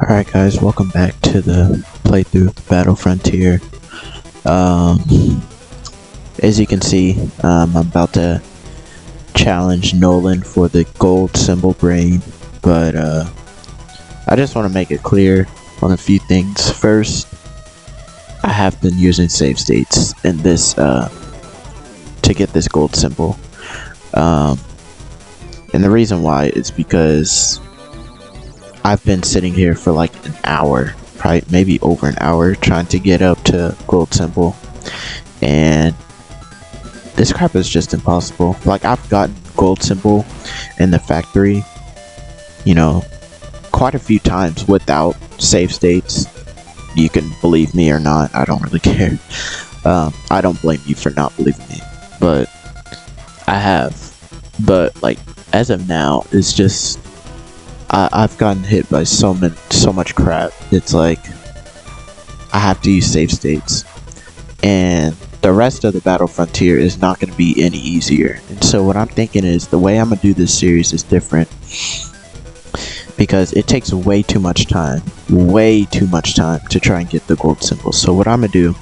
Alright guys, welcome back to the playthrough of the Battle Frontier. As you can see, I'm about to challenge Nolan for the gold symbol brain, but I just want to make it clear on a few things. First, I have been using save states in this to get this gold symbol, and the reason why is because I've been sitting here for like an hour, probably maybe over an hour, trying to get up to gold symbol, and this crap is just impossible. Like, I've gotten gold symbol in the factory, you know, quite a few times without save states. You can believe me or not, I don't really care. I don't blame you for not believing me, but I have. But like, as of now, it's just I've gotten hit by so much crap. It's like I have to use save states, and the rest of the Battle Frontier is not going to be any easier. And so what I'm thinking is the way I'm going to do this series is different, because it takes way too much time to try and get the gold symbol. So what I'm going to do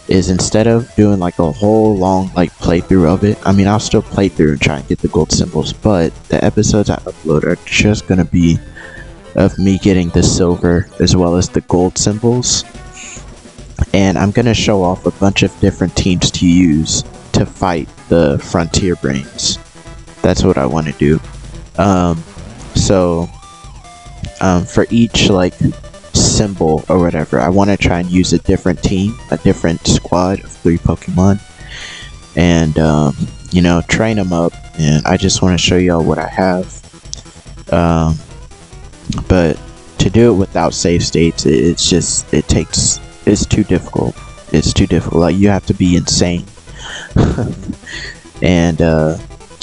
is, instead of doing like a whole long like playthrough of it, I mean, I'll still play through and try and get the gold symbols, but the episodes I upload are just gonna be of me getting the silver as well as the gold symbols, and I'm gonna show off a bunch of different teams to use to fight the Frontier Brains. That's what I want to do. For each like symbol or whatever, I want to try and use a different team, a different squad of 3 Pokemon, and you know, train them up. And I just want to show y'all what I have, but to do it without save states, it's too difficult. Like, you have to be insane. And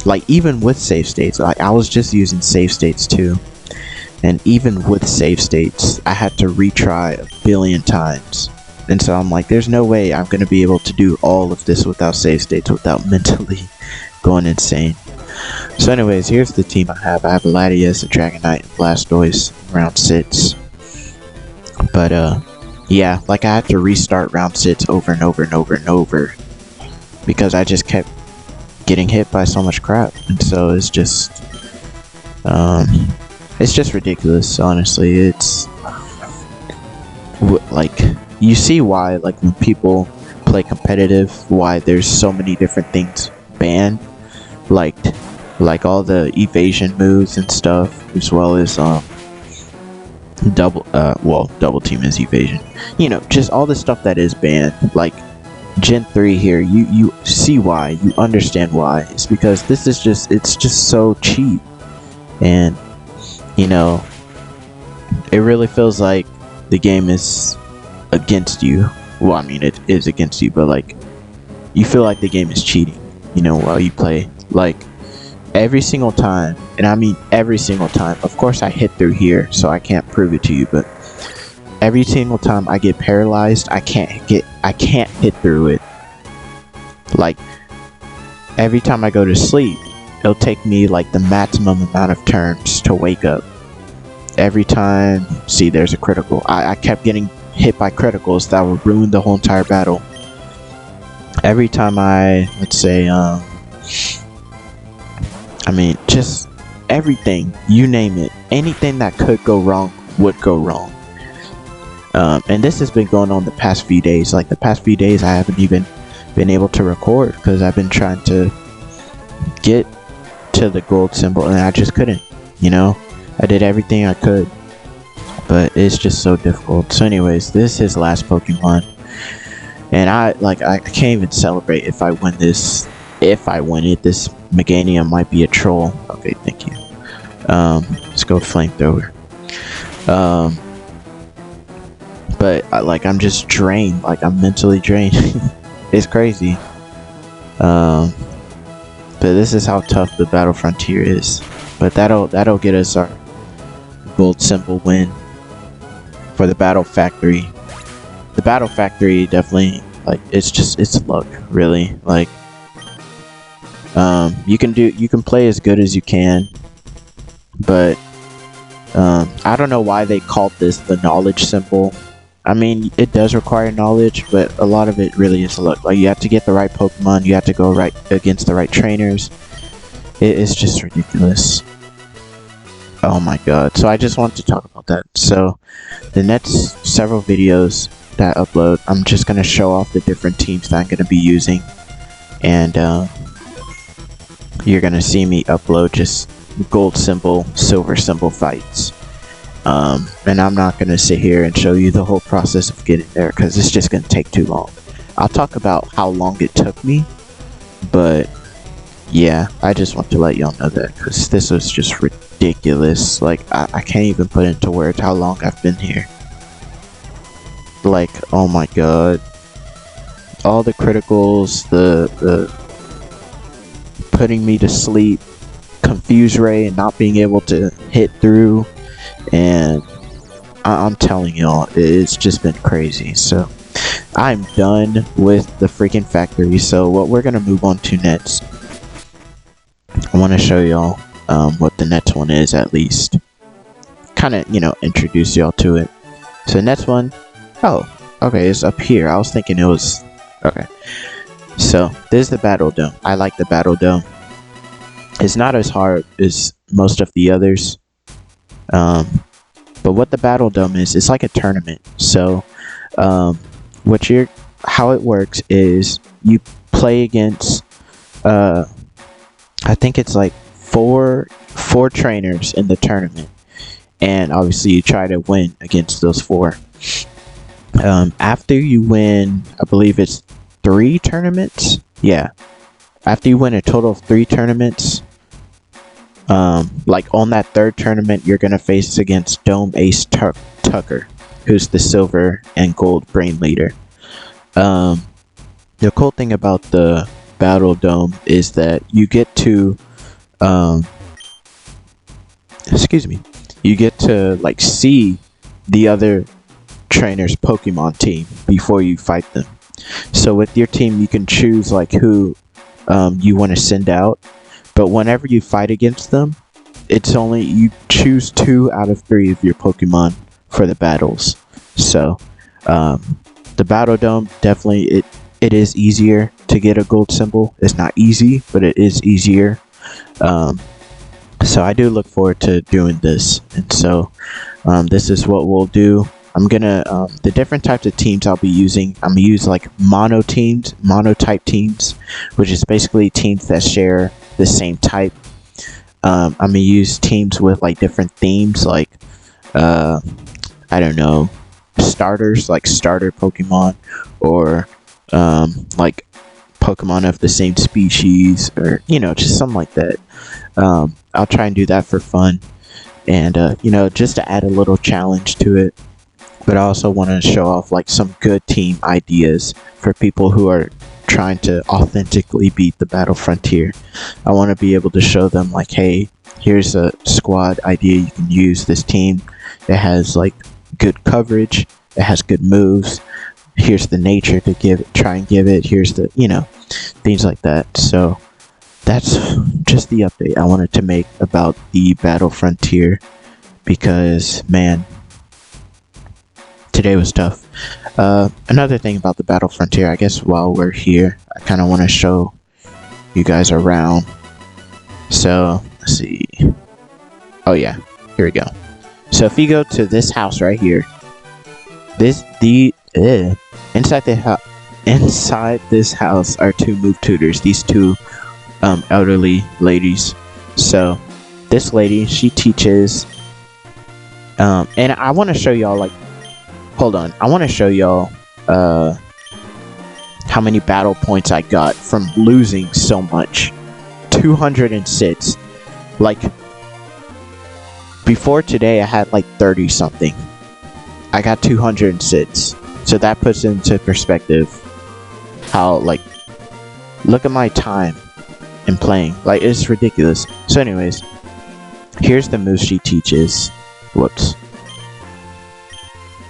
like, even with save states, like, I was just using save states too. And even with save states, I had to retry a billion times. And so I'm like, there's no way I'm going to be able to do all of this without save states, without mentally going insane. So anyways, here's the team I have. I have a Latias, a Dragonite, and Blastoise round 6. But yeah, like, I had to restart round 6 over and over and over and over, because I just kept getting hit by so much crap. And so it's just ridiculous, honestly. It's like, you see why, like, when people play competitive, why there's so many different things banned, like all the evasion moves and stuff, as well as double team is evasion, you know, just all the stuff that is banned. Like Gen 3 here, you see why, you understand why. It's because this is it's just so cheap, and you know, it really feels like the game is against you. Well, I mean, it is against you, but like, you feel like the game is cheating, you know, while you play. Like, every single time, and I mean every single time, of course I hit through here, so I can't prove it to you, but every single time I get paralyzed, I can't hit through it. Like, every time I go to sleep, it'll take me like the maximum amount of turns to wake up. Every time, see, there's a critical. I kept getting hit by criticals that would ruin the whole entire battle. Every time let's say, I mean, just everything, you name it, anything that could go wrong would go wrong. And this has been going on the past few days. Like, the past few days, I haven't even been able to record, because I've been trying to get to the gold symbol, and I just couldn't, you know. I did everything I could, but it's just so difficult. So anyways, this is his last Pokemon, and I can't even celebrate if I win this. If I win it, this Meganium might be a troll. Okay, thank you. Let's go Flamethrower. But like, I'm just drained. Like, I'm mentally drained. It's crazy. But this is how tough the Battle Frontier is. But that'll get us our gold symbol win for the Battle Factory. The Battle Factory definitely, like, it's luck, really. Like, you can play as good as you can, but I don't know why they called this the knowledge symbol. I mean, it does require knowledge, but a lot of it really is luck. Like, you have to get the right Pokemon, you have to go right against the right trainers. It's just ridiculous. Oh my god. So I just wanted to talk about that. So the next several videos that I upload, I'm just going to show off the different teams that I'm going to be using. And you're going to see me upload just gold symbol, silver symbol fights. And I'm not going to sit here and show you the whole process of getting there, because it's just going to take too long. I'll talk about how long it took me, but yeah, I just want to let y'all know that, because this was just ridiculous. Like, I can't even put into words how long I've been here. Like, oh my god. All the criticals, the putting me to sleep, Confuse Ray and not being able to hit through, and I'm telling y'all, it's just been crazy. So I'm done with the freaking factory. So what we're gonna move on to next, I want to show y'all what the next one is, at least kind of, you know, introduce y'all to it. So next one, oh okay, it's up here. I was thinking it was okay. So this is the Battle Dome. I like the Battle Dome. It's not as hard as most of the others. But what the Battle Dome is, it's like a tournament. So, how it works is you play against, I think it's like four trainers in the tournament, and obviously you try to win against those four. After you win, I believe it's 3 tournaments. Yeah, after you win a total of 3 tournaments. Like on that 3rd tournament, you're gonna face against Dome Ace Tucker, who's the silver and gold brain leader. The cool thing about the Battle Dome is that you get to, you get to like see the other trainer's Pokemon team before you fight them. So with your team, you can choose like who you want to send out. But whenever you fight against them, it's only, you choose 2 out of 3 of your Pokemon for the battles. So, the Battle Dome, definitely, it is easier to get a gold symbol. It's not easy, but it is easier. So I do look forward to doing this. And so, this is what we'll do. I'm gonna, the different types of teams I'll be using, I'm gonna use like monotype teams, which is basically teams that share the same type. I'm gonna use teams with like different themes, like I don't know, starters, like starter Pokemon, or like Pokemon of the same species, or you know, just something like that. I'll try and do that for fun, and you know, just to add a little challenge to it. But I also want to show off like some good team ideas for people who are trying to authentically beat the Battle Frontier. I want to be able to show them like, hey, here's a squad idea you can use. This team that has like good coverage, that has good moves. Here's the nature to try and give it. Here's the, you know, things like that. So that's just the update I wanted to make about the Battle Frontier, because man, today was tough. Another thing about the Battle Frontier, I guess while we're here, I kind of want to show you guys around. So, let's see. Oh yeah, here we go. So if you go to this house right here, inside this house are 2 move tutors. These 2 elderly ladies. So this lady, she teaches, and I want to show y'all like, hold on, I want to show y'all how many battle points I got from losing so much. 206. Like, before today I had like 30 something. I got 206. So that puts into perspective how, like, look at my time in playing. Like, it's ridiculous. So anyways, here's the moves she teaches. Whoops.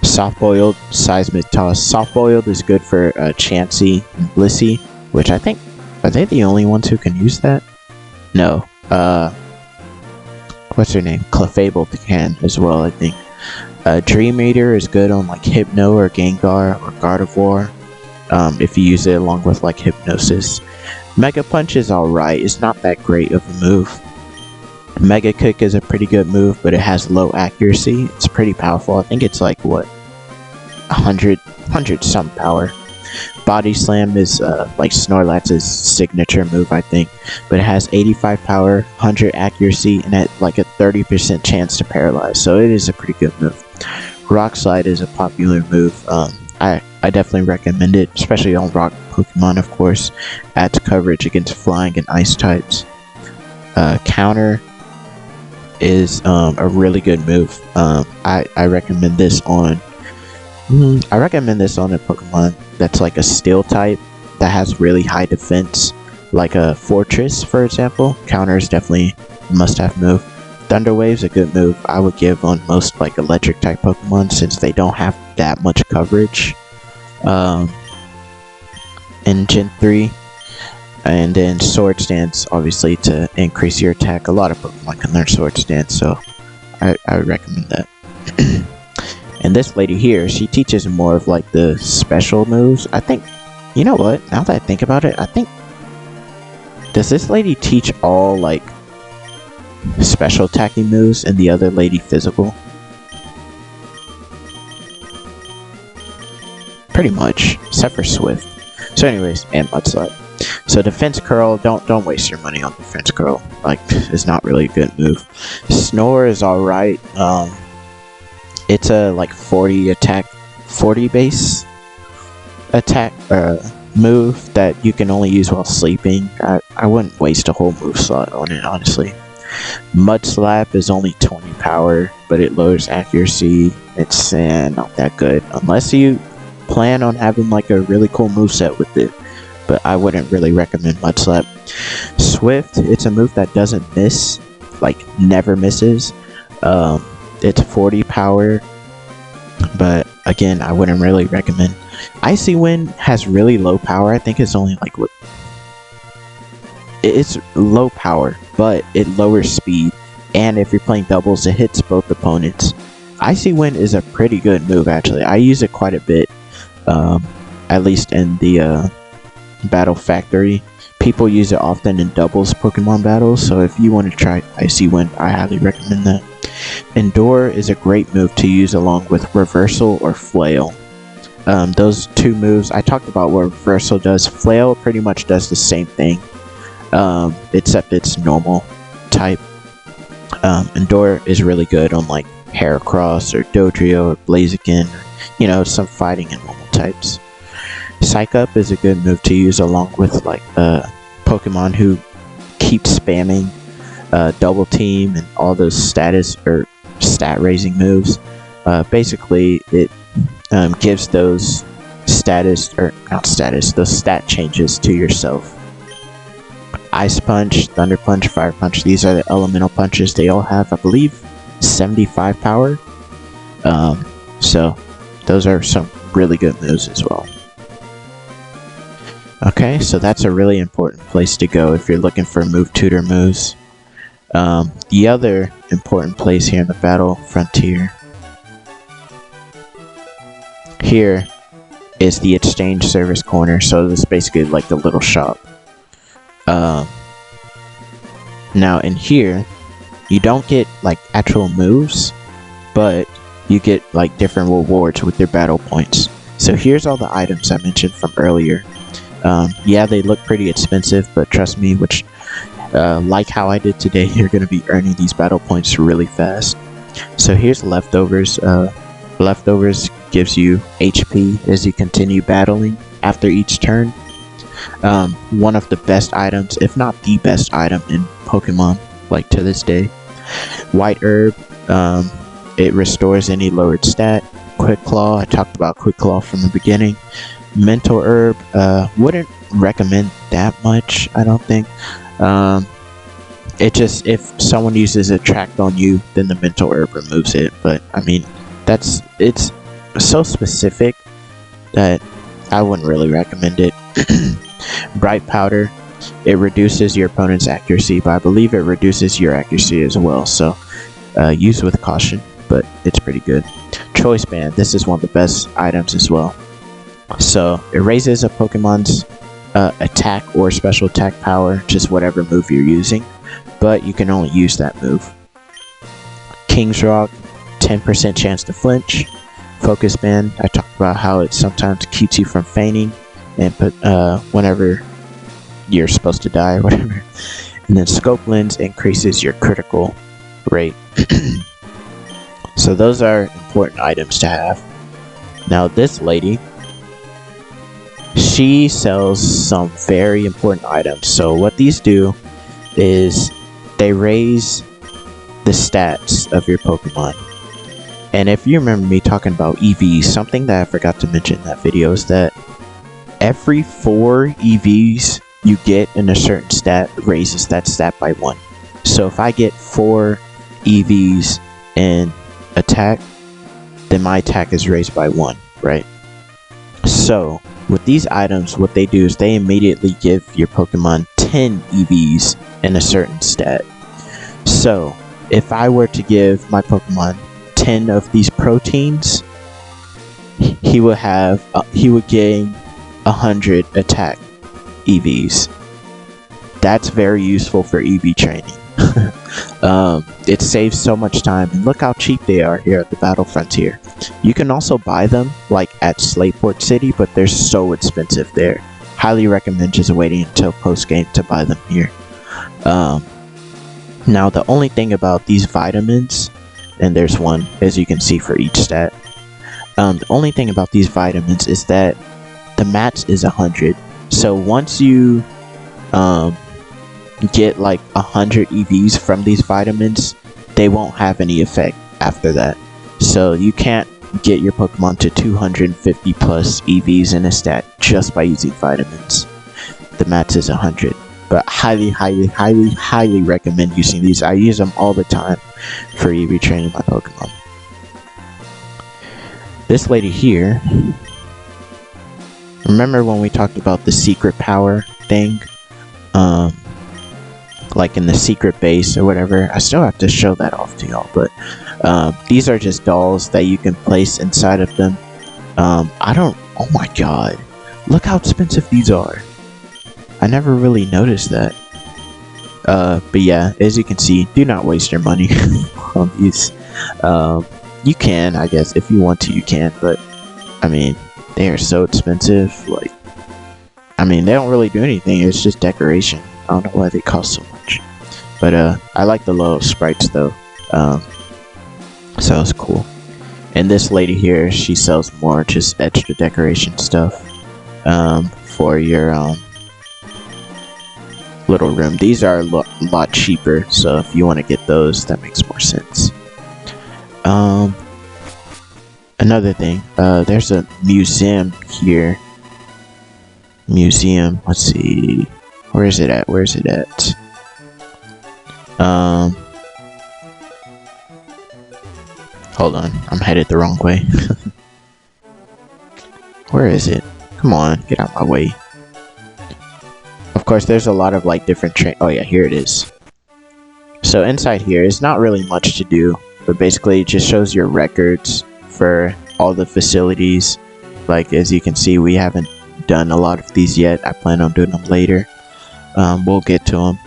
Soft-boiled, seismic toss. Soft-boiled is good for Chansey and Blissey, which I think, are they the only ones who can use that? No. what's her name? Clefable can as well, I think. Dream Eater is good on like Hypno or Gengar or Gardevoir. If you use it along with like Hypnosis. Mega Punch is alright, it's not that great of a move. Mega Kick is a pretty good move, but it has low accuracy. It's pretty powerful. I think it's like, what, 100 some power. Body Slam is like Snorlax's signature move, I think, but it has 85 power, 100 accuracy, and at like a 30% chance to paralyze, so it is a pretty good move. Rock Slide is a popular move. I definitely recommend it, especially on rock Pokemon, of course. Adds coverage against flying and ice types. Counter is a really good move. I recommend this on a Pokemon that's like a steel type that has really high defense, like a Fortress, for example. Counter is definitely a must-have move. Thunder Wave's a good move I would give on most like electric type Pokemon, since they don't have that much coverage in Gen 3. And then Sword Stance, obviously, to increase your attack. A lot of Pokemon can learn Sword Stance, so I would recommend that. And this lady here, she teaches more of like the special moves. I think, you know what, now that I think about it, I think, does this lady teach all like special attacking moves and the other lady physical? Pretty much, except for Swift. So anyways, and Mudslide. So Defense Curl, don't waste your money on Defense Curl. Like, it's not really a good move. Snore is alright. It's a like 40 attack, 40 base attack move that you can only use while sleeping. I wouldn't waste a whole move slot on it, honestly. Mud Slap is only 20 power, but it lowers accuracy. It's not that good unless you plan on having like a really cool moveset with it. But I wouldn't really recommend Mud Slap. Swift, it's a move that doesn't miss, like never misses. It's 40 power, but again, I wouldn't really recommend. Icy Wind has really low power. I think it's only like, what? It's low power, but it lowers speed, and if you're playing doubles, it hits both opponents. Icy Wind is a pretty good move, actually. I use it quite a bit, at least in the Battle Factory. People use it often in doubles Pokemon battles, so if you want to try Icy Wind, I highly recommend that. Endure is a great move to use along with Reversal or Flail. Those two moves, I talked about what Reversal does. Flail pretty much does the same thing, except it's normal type. Endure is really good on like Heracross or Dodrio or Blaziken, you know, some fighting and normal types. Psych Up is a good move to use along with like Pokemon who keep spamming Double Team and all those status or stat raising moves. Basically, it gives those those stat changes to yourself. Ice Punch, Thunder Punch, Fire Punch, these are the elemental punches. They all have, I believe, 75 power. So those are some really good moves as well. Okay, so that's a really important place to go if you're looking for move tutor moves. The other important place here in the Battle Frontier here is the exchange service corner. So this is basically like the little shop. Now in here, you don't get like actual moves, but you get like different rewards with your battle points. So here's all the items I mentioned from earlier. Yeah, they look pretty expensive, but trust me, like how I did today, you're going to be earning these battle points really fast. So here's Leftovers. Leftovers gives you HP as you continue battling after each turn. One of the best items, if not the best item in Pokemon, like to this day. White Herb, it restores any lowered stat. Quick Claw, I talked about Quick Claw from the beginning. Mental Herb, wouldn't recommend that much, I don't think. It just, if someone uses Attract on you, then the Mental Herb removes it. But I mean, it's so specific that I wouldn't really recommend it. Bright Powder, it reduces your opponent's accuracy, but I believe it reduces your accuracy as well. So Use with caution, but it's pretty good. Choice Band. This is one of the best items as well. So it raises a Pokemon's attack or special attack power, just whatever move you're using, but you can only use that move. King's Rock, 10% chance to flinch. Focus Band, I talked about how it sometimes keeps you from fainting and whenever you're supposed to die or whatever. And then Scope Lens increases your critical rate. So those are important items to have. Now this lady, she sells some very important items. So what these do is they raise the stats of your Pokemon. And if you remember me talking about EVs, something that I forgot to mention in that video is that every 4 EVs you get in a certain stat raises that stat by 1. So if I get 4 EVs in attack, then my attack is raised by 1, right? So with these items, what they do is they immediately give your Pokemon 10 EVs in a certain stat. So if I were to give my Pokemon 10 of these proteins, he would gain 100 attack EVs. That's very useful for EV training. It saves so much time, and look how cheap they are here at the Battle Frontier. You can also buy them like at Slateport City, but they're so expensive there. Highly recommend just waiting until post game to buy them here. Now the only thing about these vitamins, and there's one as you can see for each stat, the only thing about these vitamins is that the max is 100. So once you get like 100 EVs from these vitamins, they won't have any effect after that. So you can't get your Pokemon to 250 plus EVs in a stat just by using vitamins. The max is 100. But highly recommend using these. I use them all the time for EV training my Pokemon. This lady here, remember when we talked about the secret power thing? Like in the secret base or whatever. I still have to show that off to y'all, but these are just dolls that you can place inside of them. Oh my god, look how expensive these are. I never really noticed that. But yeah, as you can see, do not waste your money on these. You can, I guess, if you want to, you can, but I mean, they are so expensive. Like, I mean, they don't really do anything. It's just decoration. I don't know why they cost so much. But I like the little sprites though. So it's cool. And this lady here, she sells more just extra decoration stuff for your little room. These are a lot cheaper, so if you want to get those, that makes more sense. Another thing, there's a museum here. Museum, let's see. Where is it at? Hold on, I'm headed the wrong way. Where is it? Come on, get out my way. Of course, there's a lot of like different oh yeah, here it is. So inside here, it's not really much to do, but basically it just shows your records for all the facilities. Like, as you can see, we haven't done a lot of these yet. I plan on doing them later. We'll get to them.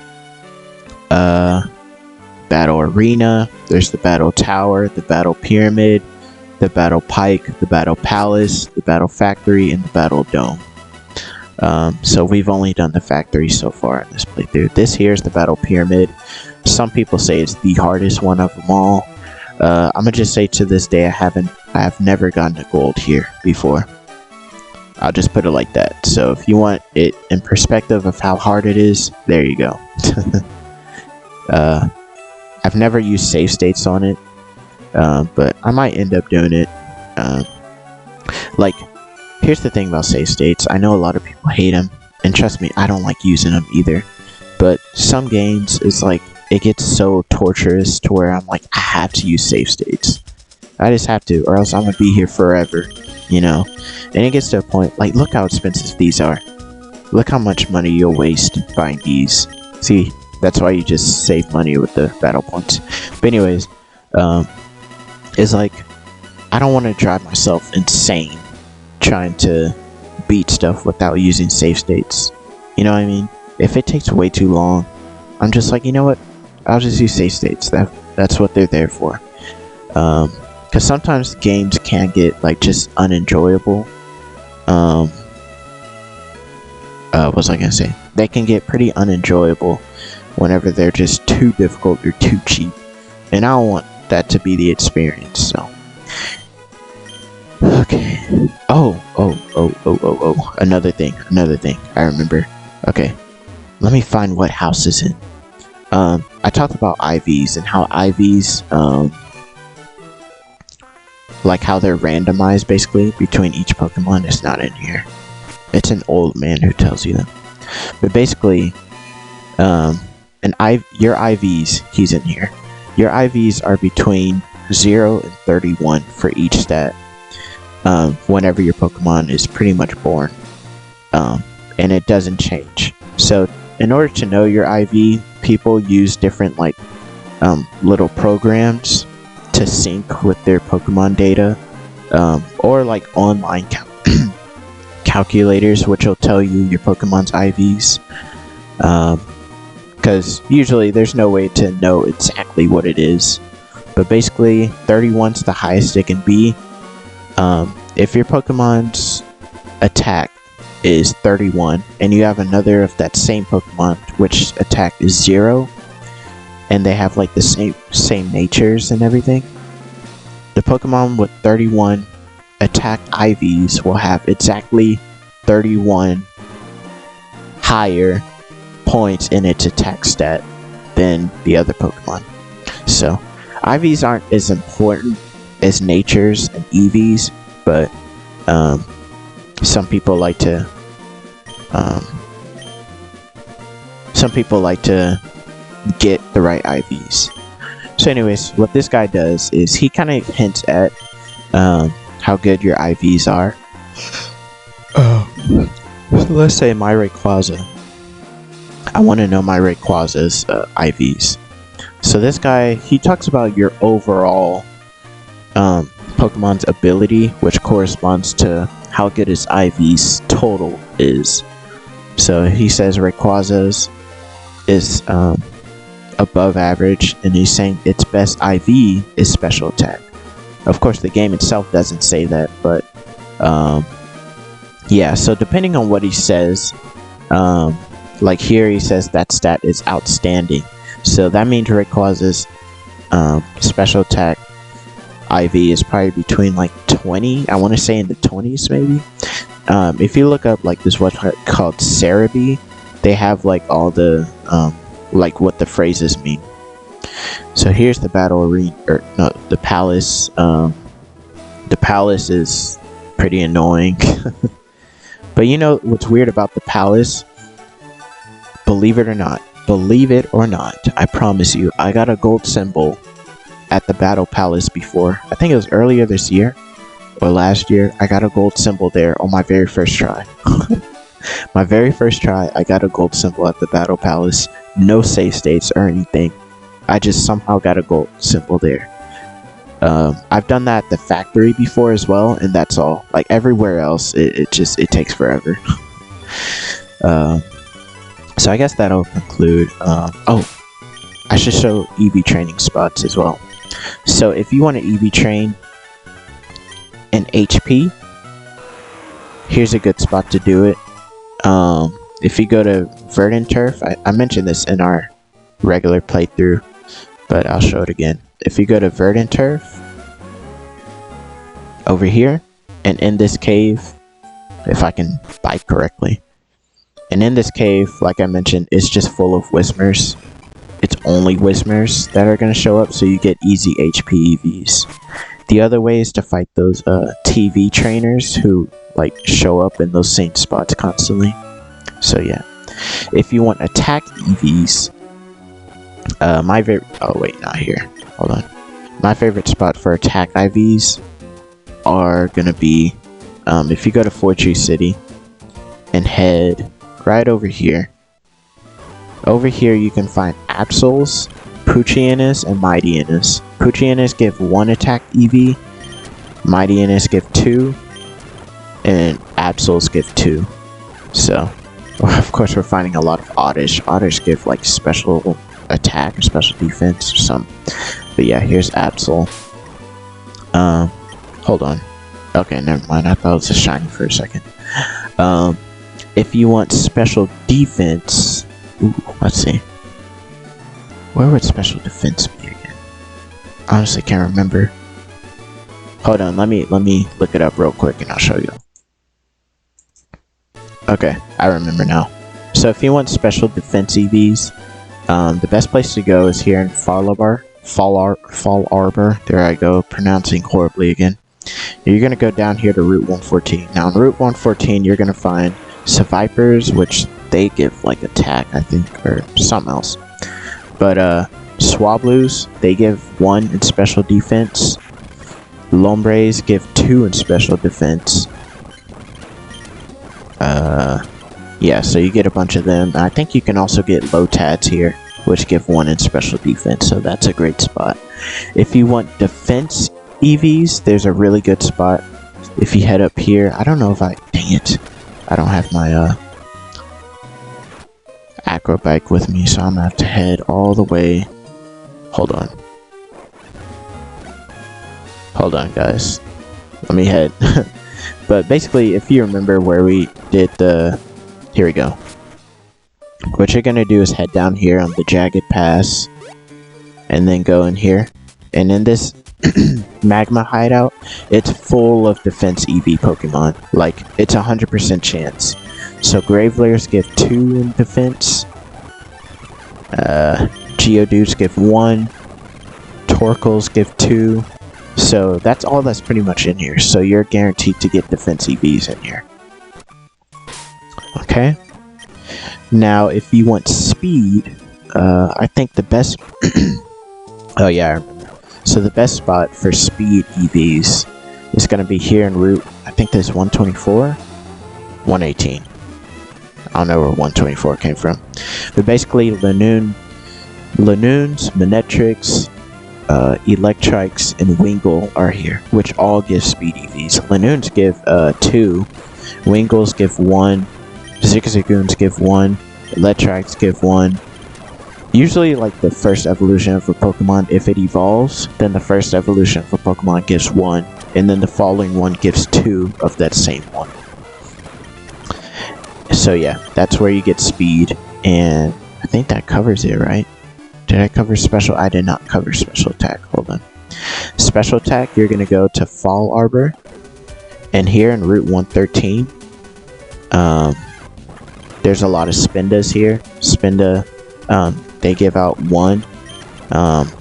Battle Arena, there's the Battle Tower, the Battle Pyramid, the Battle Pike, the Battle Palace, the Battle Factory, and the Battle Dome. So we've only done the factory so far in this playthrough. This here is the Battle Pyramid. Some people say it's the hardest one of them all. I'm gonna just say to this day I have never gotten to gold here before. I'll just put it like that. So if you want it in perspective of how hard it is, there you go. I've never used save states on it, but I might end up doing it. Like, here's the thing about save states. I know a lot of people hate them, and trust me, I don't like using them either. But some games, it's like, it gets so torturous to where I'm like, I have to use save states. I just have to, or else I'm gonna be here forever, you know? And it gets to a point, like, look how expensive these are. Look how much money you'll waste buying these. See, that's why you just save money with the battle points. But anyways, is like, I don't want to drive myself insane trying to beat stuff without using save states. You know what I mean? If it takes way too long, I'm just like, you know what? I'll just use save states. That's what they're there for. Because sometimes games can get like just unenjoyable. What was I gonna say? They can get pretty unenjoyable whenever they're just too difficult or too cheap, and I don't want that to be the experience. So, okay. Oh. Another thing. I remember. Okay, let me find what house is in. I talked about IVs and how IVs, like how they're randomized basically between each Pokemon. It's not in here. It's an old man who tells you that. But basically, your IVs, he's in here. Your IVs are between 0 and 31 for each stat. Whenever your Pokemon is pretty much born. And it doesn't change. So, in order to know your IV, people use different like little programs to sync with their Pokemon data, or like online calculators, which will tell you your Pokemon's IVs. Because usually there's no way to know exactly what it is, but basically 31's the highest it can be. If your Pokemon's attack is 31 and you have another of that same Pokemon which attack is 0, and they have like the same natures and everything, the Pokemon with 31 attack IVs will have exactly 31 higher points in its attack stat than the other Pokemon. So IVs aren't as important as natures and EVs, but some people like to get the right IVs. So anyways, what this guy does is he kind of hints at how good your IVs are. So let's say my Rayquaza. I want to know my Rayquaza's IVs. So this guy, he talks about your overall Pokemon's ability, which corresponds to how good his IV's total is. So he says Rayquaza's is above average, and he's saying its best IV is special attack. Of course, the game itself doesn't say that, but yeah. So depending on what he says, like here he says that stat is outstanding. So that means Rayquaza's special attack IV is probably between like 20. I want to say in the 20s maybe. If you look up like this website called Cerebi, they have like all the like what the phrases mean. So here's the battle arena, or no, the palace. The palace is pretty annoying. But you know what's weird about the palace? Believe it or not, I promise you, I got a gold symbol at the Battle Palace before. I think it was earlier this year or last year. I got a gold symbol there on my very first try. My very first try, I got a gold symbol at the Battle Palace. No save states or anything. I just somehow got a gold symbol there. I've done that at the factory before as well, and that's all. Like everywhere else, it takes forever. So I guess that'll conclude. Oh, I should show EV training spots as well. So if you want to EV train an HP, here's a good spot to do it. If you go to Verdanturf, I mentioned this in our regular playthrough, but I'll show it again. If you go to Verdanturf, over here, and in this cave, if I can bike correctly, and in this cave, like I mentioned, it's just full of Whismers. It's only Whismers that are going to show up, so you get easy HP EVs. The other way is to fight those TV trainers who like show up in those same spots constantly. So yeah, if you want attack EVs, oh wait, not here. Hold on. My favorite spot for attack IVs are gonna be if you go to Fortree City and head right over here. Over here you can find Absols, Poochienis and Mightyinus. Poochienis give 1 attack EV, Mightyinus give 2, and Absols give 2. So, of course, we're finding a lot of Oddish. Oddish give like special attack or special defense or something. But yeah, here's Absol. Hold on. Okay, never mind. I thought it was a shiny for a second. If you want special defense, ooh, let's see. Where would special defense be again? Honestly, can't remember. Hold on, let me look it up real quick and I'll show you. Okay, I remember now. So if you want special defense EVs, the best place to go is here in Fall Arbor. There I go, pronouncing horribly again. You're gonna go down here to Route 114. Now on Route 114, you're gonna find Sevipers, which they give like attack, I think, or something else. But Swablues, they give 1 in special defense. Lombres give 2 in special defense. Yeah, so you get a bunch of them. I think you can also get Lotads here, which give 1 in special defense, so that's a great spot. If you want defense EVs, there's a really good spot. If you head up here, I don't know if dang it, I don't have my Acrobike with me, so I'm gonna have to head all the way. Hold on guys, let me head. But basically, if you remember where we did here we go. What you're gonna do is head down here on the Jagged Pass and then go in here, and in this magma hideout, it's full of defense EV Pokemon. Like, it's 100% chance. So Gravelares give 2 in defense, Geodudes give 1, Torkoals give 2. So that's all that's pretty much in here. So you're guaranteed to get defense EVs in here. Okay. Now, if you want speed, I think the best... oh yeah, I remember. So the best spot for speed EVs is going to be here in Route, I think there's 124? 118. I don't know where 124 came from. But basically, Lanoons, Manectrics, Electrikes, and Wingull are here, which all give speed EVs. Lanoons give 2, Wingulls give 1, Zigzagoons give 1, Electrikes give 1. Usually, like, the first evolution of a Pokemon, if it evolves, then the first evolution of a Pokemon gives 1, and then the following one gives 2 of that same one. So yeah, that's where you get speed, and I think that covers it, right? Did I cover special? I did not cover special attack. Hold on. Special attack, you're going to go to Fall Arbor, and here in Route 113, there's a lot of Spindas here. Spinda, they give out 1.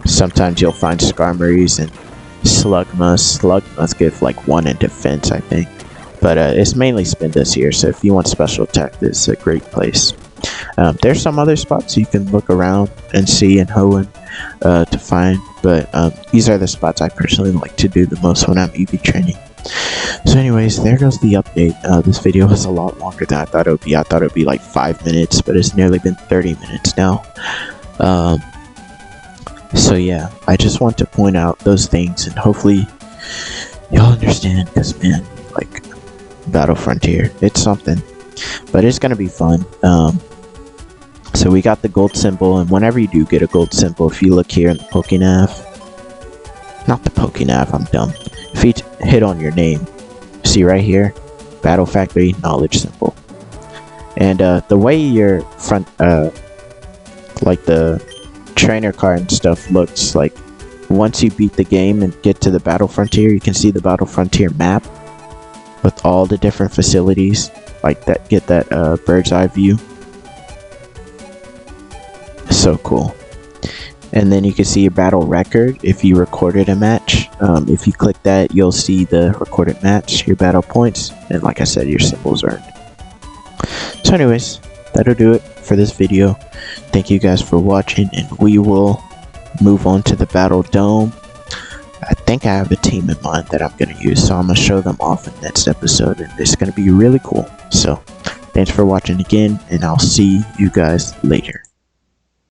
Sometimes you'll find Skarmories and Slugmas. Slugmas give like 1 in defense, I think. But it's mainly Spindas here, so if you want special attack, this is a great place. There's some other spots you can look around and see in Hoenn to find, but these are the spots I personally like to do the most when I'm EV training. So anyways, there goes the update. This video was a lot longer than I thought it would be. I thought it would be like 5 minutes, but it's nearly been 30 minutes now. So yeah, I just want to point out those things, and hopefully y'all understand, because man, like, Battle Frontier, it's something, but it's gonna be fun. So we got the gold symbol, and whenever you do get a gold symbol, if you look here in the Pokénav, not the Pokénav, I'm dumb. If you hit on your name, see right here, Battle Factory knowledge symbol, and the way your front, like the trainer card and stuff looks like, once you beat the game and get to the Battle Frontier, you can see the Battle Frontier map with all the different facilities, like that. Get that bird's eye view. So cool. And then you can see your battle record if you recorded a match. If you click that, you'll see the recorded match, your battle points, and like I said, your symbols earned. So anyways, that'll do it for this video. Thank you guys for watching, and we will move on to the Battle Dome. I think I have a team in mind that I'm going to use, so I'm going to show them off in the next episode, and it's going to be really cool. So thanks for watching again, and I'll see you guys later.